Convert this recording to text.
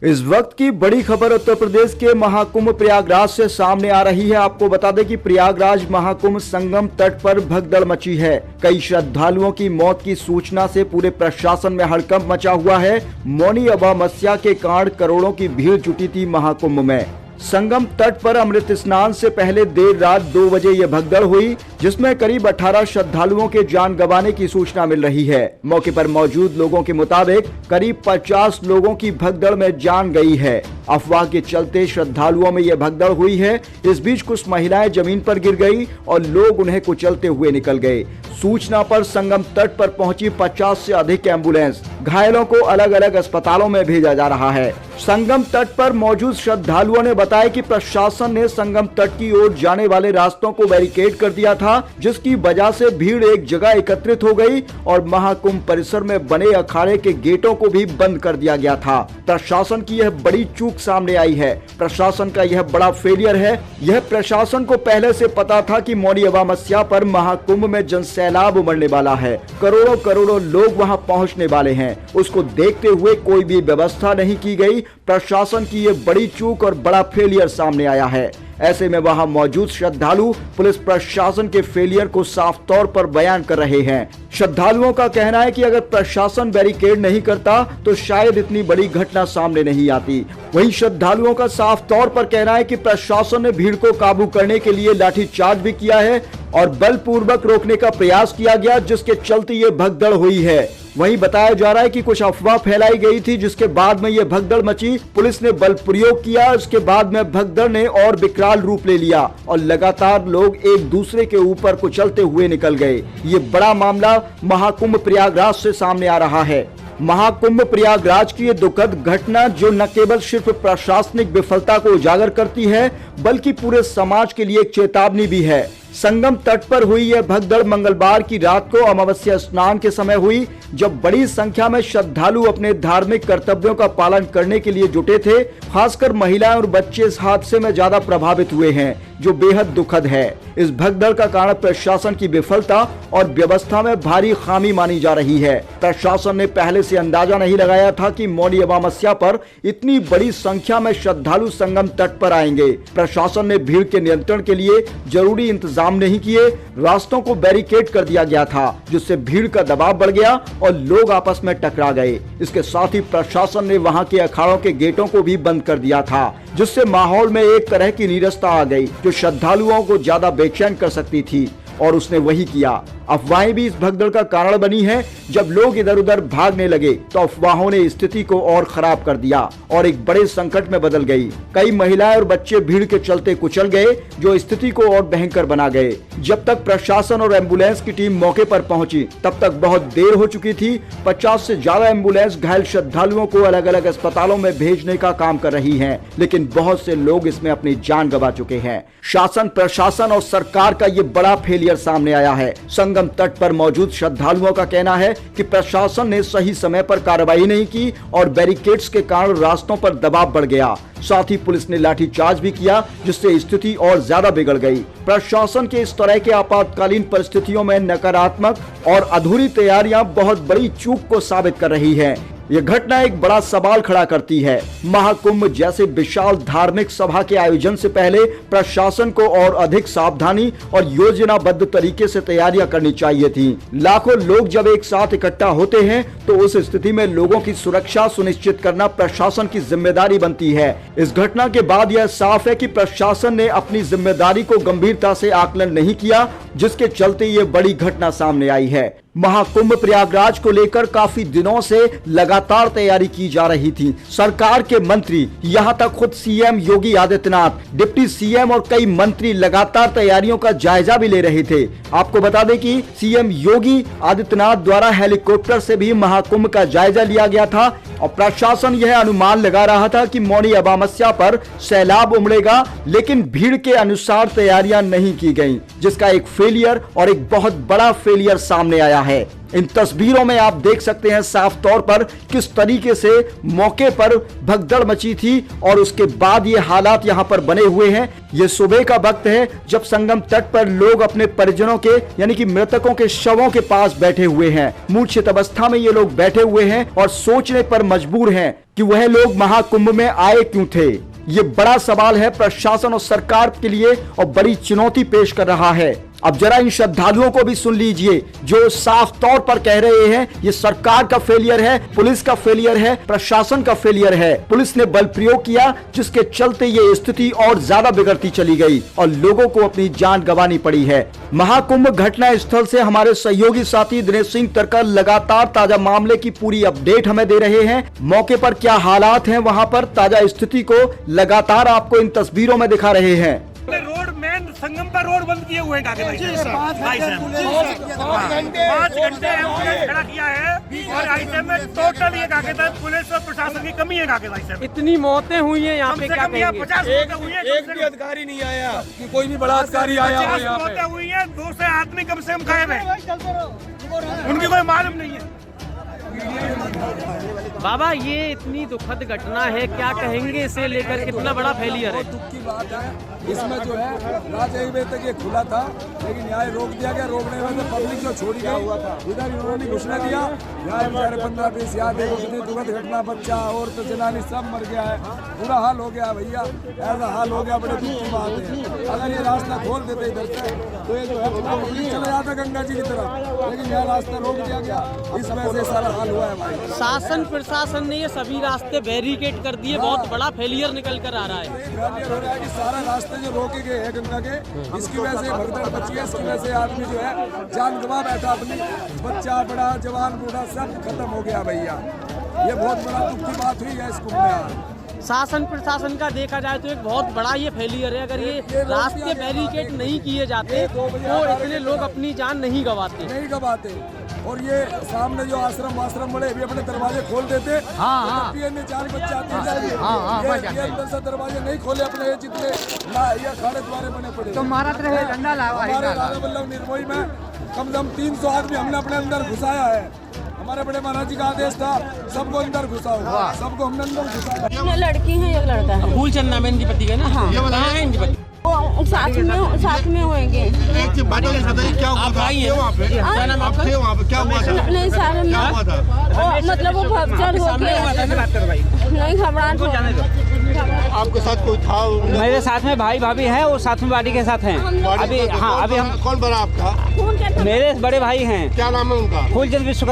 इस वक्त की बड़ी खबर उत्तर प्रदेश के महाकुंभ प्रयागराज से सामने आ रही है। आपको बता दें कि प्रयागराज महाकुंभ संगम तट पर भगदड़ मची है। कई श्रद्धालुओं की मौत की सूचना से पूरे प्रशासन में हड़कंप मचा हुआ है। मौनी अमावस्या के कारण करोड़ों की भीड़ जुटी थी महाकुंभ में। संगम तट पर अमृत स्नान से पहले देर रात 2 बजे यह भगदड़ हुई, जिसमें करीब 18 श्रद्धालुओं के जान गंवाने की सूचना मिल रही है। मौके पर मौजूद लोगों के मुताबिक करीब 50 लोगों की भगदड़ में जान गई है। अफवाह के चलते श्रद्धालुओं में यह भगदड़ हुई है। इस बीच कुछ महिलाएं जमीन पर गिर गई और लोग उन्हें कुचलते हुए निकल गए। सूचना पर संगम तट पर पहुंची 50 से अधिक एम्बुलेंस, घायलों को अलग अलग अस्पतालों में भेजा जा रहा है। संगम तट पर मौजूद श्रद्धालुओं ने बताया कि प्रशासन ने संगम तट की ओर जाने वाले रास्तों को बैरिकेड कर दिया था, जिसकी वजह से भीड़ एक जगह एकत्रित हो गई और महाकुंभ परिसर में बने अखाड़े के गेटों को भी बंद कर दिया गया था। प्रशासन की यह बड़ी चूक सामने आई है। प्रशासन का यह बड़ा फेलियर है। यह प्रशासन को पहले से पता था कि मौनी अमावस्या पर महाकुंभ में जनसैलाब उमड़ने वाला है। करोड़ों करोड़ों लोग वहां पहुंचने वाले हैं। उसको देखते हुए कोई भी व्यवस्था नहीं की गई। प्रशासन की यह बड़ी चूक और बड़ा फेलियर सामने आया है। ऐसे में वहां मौजूद श्रद्धालु पुलिस प्रशासन के फेलियर को साफ तौर पर बयान कर रहे हैं। श्रद्धालुओं का कहना है कि अगर प्रशासन बैरिकेड नहीं करता तो शायद इतनी बड़ी घटना सामने नहीं आती। वहीं श्रद्धालुओं का साफ तौर पर कहना है कि प्रशासन ने भीड़ को काबू करने के लिए लाठीचार्ज भी किया है और बलपूर्वक रोकने का प्रयास किया गया, जिसके चलते ये भगदड़ हुई है। वहीं बताया जा रहा है कि कुछ अफवाह फैलाई गई थी, जिसके बाद में यह भगदड़ मची। पुलिस ने बल प्रयोग किया। उसके बाद में भगदड़ ने और विकराल रूप ले लिया और लगातार लोग एक दूसरे के ऊपर कुचलते हुए निकल गए। ये बड़ा मामला महाकुंभ प्रयागराज से सामने आ रहा है। महाकुंभ प्रयागराज की ये दुखद घटना जो न केवल सिर्फ प्रशासनिक विफलता को उजागर करती है, बल्कि पूरे समाज के लिए एक चेतावनी भी है। संगम तट पर हुई यह भगदड़ मंगलवार की रात को अमावस्या स्नान के समय हुई, जब बड़ी संख्या में श्रद्धालु अपने धार्मिक कर्तव्यों का पालन करने के लिए जुटे थे। खासकर महिलाएं और बच्चे इस हादसे में ज्यादा प्रभावित हुए हैं, जो बेहद दुखद है। इस भगदड़ का कारण प्रशासन की विफलता और व्यवस्था में भारी खामी मानी जा रही है। प्रशासन ने पहले से अंदाजा नहीं लगाया था कि मौनी अमावस्या पर इतनी बड़ी संख्या में श्रद्धालु संगम तट पर आएंगे। प्रशासन ने भीड़ के नियंत्रण के लिए जरूरी इंतजाम नहीं किए। रास्तों को बैरिकेड कर दिया गया था, जिससे भीड़ का दबाव बढ़ गया और लोग आपस में टकरा गए। इसके साथ ही प्रशासन ने वहां के अखाड़ों के गेटों को भी बंद कर दिया था, जिससे माहौल में एक तरह की नीरसता आ गई, जो श्रद्धालुओं को ज्यादा बेचैन कर सकती थी, और उसने वही किया। अफवाहें भी इस भगदड़ का कारण बनी है। जब लोग इधर उधर भागने लगे तो अफवाहों ने स्थिति को और खराब कर दिया और एक बड़े संकट में बदल गई। कई महिलाएं और बच्चे भीड़ के चलते कुचल गए, जो स्थिति को और भयंकर बना गए। जब तक प्रशासन और एम्बुलेंस की टीम मौके पर पहुंची, तब तक बहुत देर हो चुकी थी। 50 से ज्यादा एम्बुलेंस घायल श्रद्धालुओं को अलग अलग अस्पतालों में भेजने का काम कर रही है, लेकिन बहुत से लोग इसमें अपनी जान गंवा चुके हैं। शासन, प्रशासन और सरकार का ये बड़ा फेलियर सामने आया है। संगम तट पर मौजूद श्रद्धालुओं का कहना है कि प्रशासन ने सही समय पर कार्रवाई नहीं की और बैरिकेड्स के कारण रास्तों पर दबाव बढ़ गया। साथ ही पुलिस ने लाठीचार्ज भी किया, जिससे स्थिति और ज्यादा बिगड़ गई। प्रशासन के इस तरह के आपातकालीन परिस्थितियों में नकारात्मक और अधूरी तैयारियां बहुत बड़ी चूक को साबित कर रही है। यह घटना एक बड़ा सवाल खड़ा करती है। महाकुंभ जैसे विशाल धार्मिक सभा के आयोजन से पहले प्रशासन को और अधिक सावधानी और योजनाबद्ध तरीके से तैयारियां करनी चाहिए थी। लाखों लोग जब एक साथ इकट्ठा होते हैं तो उस स्थिति में लोगों की सुरक्षा सुनिश्चित करना प्रशासन की जिम्मेदारी बनती है। इस घटना के बाद यह साफ है कि प्रशासन ने अपनी जिम्मेदारी को गंभीरता से आकलन नहीं किया, जिसके चलते ये बड़ी घटना सामने आई है। महाकुंभ प्रयागराज को लेकर काफी दिनों से लगातार तैयारी की जा रही थी। सरकार के मंत्री, यहां तक खुद CM Yogi Adityanath, deputy CM और कई मंत्री लगातार तैयारियों का जायजा भी ले रहे थे। आपको बता दें कि सीएम योगी आदित्यनाथ द्वारा हेलीकॉप्टर से भी महाकुंभ का जायजा लिया गया था और प्रशासन यह अनुमान लगा रहा था कि मौनी अमावस्या पर सैलाब उमड़ेगा, लेकिन भीड़ के अनुसार तैयारियां नहीं की गईं, जिसका एक फेलियर और एक बहुत बड़ा फेलियर सामने आया है। इन तस्वीरों में आप देख सकते हैं साफ तौर पर किस तरीके से मौके पर भगदड़ मची थी और उसके बाद ये हालात यहाँ पर बने हुए हैं। ये सुबह का वक्त है जब संगम तट पर लोग अपने परिजनों के यानी कि मृतकों के शवों के पास बैठे हुए हैं। मूर्छित अवस्था में ये लोग बैठे हुए हैं और सोचने पर मजबूर हैं कि वह लोग महाकुंभ में आए क्यों थे। ये बड़ा सवाल है प्रशासन और सरकार के लिए और बड़ी चुनौती पेश कर रहा है। अब जरा इन श्रद्धालुओं को भी सुन लीजिए जो साफ तौर पर कह रहे हैं ये सरकार का फेलियर है, पुलिस का फेलियर है, प्रशासन का फेलियर है। पुलिस ने बल प्रयोग किया जिसके चलते ये स्थिति और ज्यादा बिगड़ती चली गई और लोगों को अपनी जान गंवानी पड़ी है। महाकुंभ घटना स्थल से हमारे सहयोगी साथी दिनेश सिंह तरकर लगातार ताजा मामले की पूरी अपडेट हमें दे रहे हैं। मौके पर क्या हालात हैं, वहां पर ताजा स्थिति को लगातार आपको इन तस्वीरों में दिखा रहे हैं। रोड मेन संगम पर रोड बंद किए हुए हैं 5 घंटे एम्बुलेंस खड़ा किया है और आइटम में टोटल ये पुलिस और प्रशासन की कमी है। भाई साहब इतनी मौतें हुई है यहाँ पे, क्या कहेंगे? 50 मौतें हुई है, एक भी अधिकारी नहीं आया कि कोई भी बड़ा अधिकारी आया हो यहाँ पे। मौतें हुई है, 200 आदमी कम से कम गायब है, उनकी कोई मालूम नहीं है। बाबा ये इतनी दुखद घटना है, क्या कहेंगे इसे लेकर? कितना बड़ा फेलियर है? दुख की बात है। इसमें जो है रात 1 बजे तक ये खुला था लेकिन यहाँ रोक दिया गया। रोकने में पब्लिक जो छोड़ी गई इधर इन्होंने घुसना दिया। यहाँ बेचारे 15-20 याद है कितनी दुखद घटना, बच्चा और तो जनानी सब मर गया है, बुरा हाल हो गया भैया, ऐसा हाल हो गया, बड़े दुख की बात है। अगर ये रास्ता खोल देते इधर से तो ये जो है पब्लिक चला जाता गंगा जी की तरफ, लेकिन यहाँ रास्ता रोक दिया गया, इस वजह से सारा हाल हुआ है भाई। शासन प्रशासन ने ये सभी रास्ते बैरिकेड कर दिए, बहुत बड़ा फेलियर निकल कर आ रहा है। फेलियर हो रहा है कि सारा रास्ते जो रोके गए हैं गंगा के, इसकी वजह से भगदड़ मची है। इसकी वजह से आदमी जो है जान गंवा बैठा, अपनी बच्चा बड़ा जवान बूढ़ा सब खत्म हो गया भैया। ये बहुत बड़ा दुख की बात हुई है इस कुंभ में। शासन प्रशासन का देखा जाए तो एक बहुत बड़ा ये फेलियर है। अगर ये रास्ते बैरिकेड नहीं किए जाते तो इतने लोग अपनी जान नहीं गंवाते। और ये सामने जो आश्रम बड़े भी अपने दरवाजे खोल देते। हाँ। चार बच्चे आते हैं, अंदर से दरवाजे नहीं खोले अपने, ये जितने ये खाड़े द्वारे बने पड़े। तो हमारे राजा वल्लभ निर्मोही में कम से कम 300 आदमी हमने अपने अंदर घुसाया है। हमारे बड़े महाराज जी का आदेश था सबको अंदर घुसाओ, सबको हमने अंदर घुसाया। लड़की है, एक लड़का है। फूल चंदा में इनकी पति है ना? हाँ, है इनकी पति। साथ में होंगे। क्या हुआ था? क्या नाम आपका? क्या हुआ था? नहीं सर, मतलब वो भगदड़ हो गया। नहीं घबराहट हो। आपके साथ कोई था? मेरे साथ में भाई भाभी है और साथ में बाड़ी के साथ हैं। अभी हाँ, अभी हम कौन बड़ा आपका? मेरे बड़े भाई हैं। क्या नाम है उनका? फूलचंद विश्वकर्मा।